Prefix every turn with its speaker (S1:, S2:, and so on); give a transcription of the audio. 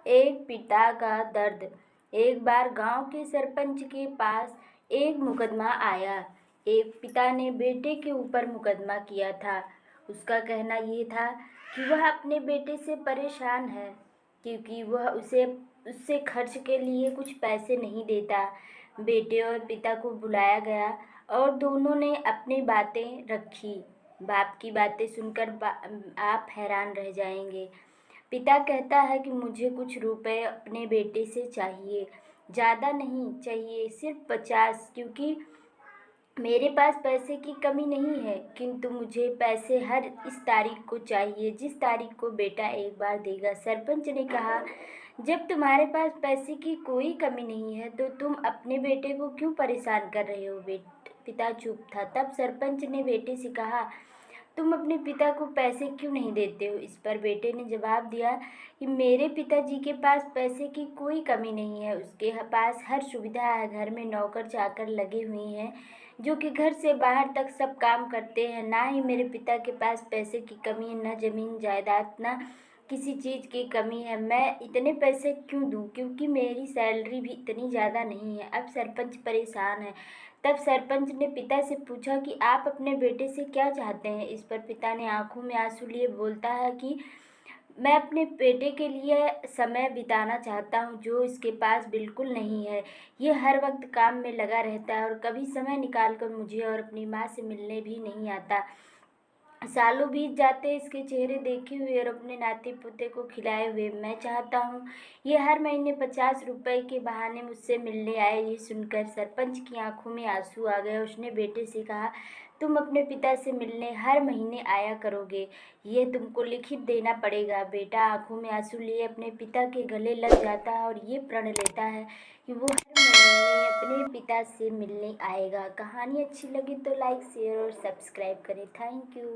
S1: एक पिता का दर्द। एक बार गांव के सरपंच के पास एक मुकदमा आया। एक पिता ने बेटे के ऊपर मुकदमा किया था। उसका कहना ये था कि वह अपने बेटे से परेशान है क्योंकि वह उससे खर्च के लिए कुछ पैसे नहीं देता। बेटे और पिता को बुलाया गया और दोनों ने अपनी बातें रखी। बाप की बातें सुनकर आप हैरान रह जाएंगे। पिता कहता है कि मुझे कुछ रुपए अपने बेटे से चाहिए, ज़्यादा नहीं चाहिए, सिर्फ 50, क्योंकि मेरे पास पैसे की कमी नहीं है, किंतु मुझे पैसे हर इस तारीख को चाहिए जिस तारीख को बेटा एक बार देगा। सरपंच ने कहा, जब तुम्हारे पास पैसे की कोई कमी नहीं है तो तुम अपने बेटे को क्यों परेशान कर रहे हो? पिता चुप था। तब सरपंच ने बेटे से कहा, तुम अपने पिता को पैसे क्यों नहीं देते हो? इस पर बेटे ने जवाब दिया कि मेरे पिताजी के पास पैसे की कोई कमी नहीं है, उसके पास हर सुविधा है। घर में नौकर चाकर लगे हुए हैं जो कि घर से बाहर तक सब काम करते हैं। ना ही मेरे पिता के पास पैसे की कमी है, न जमीन जायदाद, न किसी चीज़ की कमी है। मैं इतने पैसे क्यों दूं? क्योंकि मेरी सैलरी भी इतनी ज़्यादा नहीं है। अब सरपंच परेशान है। तब सरपंच ने पिता से पूछा कि आप अपने बेटे से क्या चाहते हैं? इस पर पिता ने आंखों में आंसू लिए बोलता है कि मैं अपने बेटे के लिए समय बिताना चाहता हूँ जो इसके पास बिल्कुल नहीं है। ये हर वक्त काम में लगा रहता है और कभी समय निकाल कर मुझे और अपनी माँ से मिलने भी नहीं आता। सालों बीत जाते इसके चेहरे देखे हुए और अपने नाते पोते को खिलाए हुए। मैं चाहता हूँ ये हर महीने 50 रुपए के बहाने मुझसे मिलने आए। ये सुनकर सरपंच की आंखों में आंसू आ गए। उसने बेटे से कहा, तुम अपने पिता से मिलने हर महीने आया करोगे, ये तुमको लिखित देना पड़ेगा। बेटा आंखों में आंसू लिए अपने पिता के गले लग जाता है और ये प्रण लेता है कि वो हर महीने अपने पिता से मिलने आएगा। कहानी अच्छी लगी तो लाइक, शेयर और सब्सक्राइब करें। Thank you.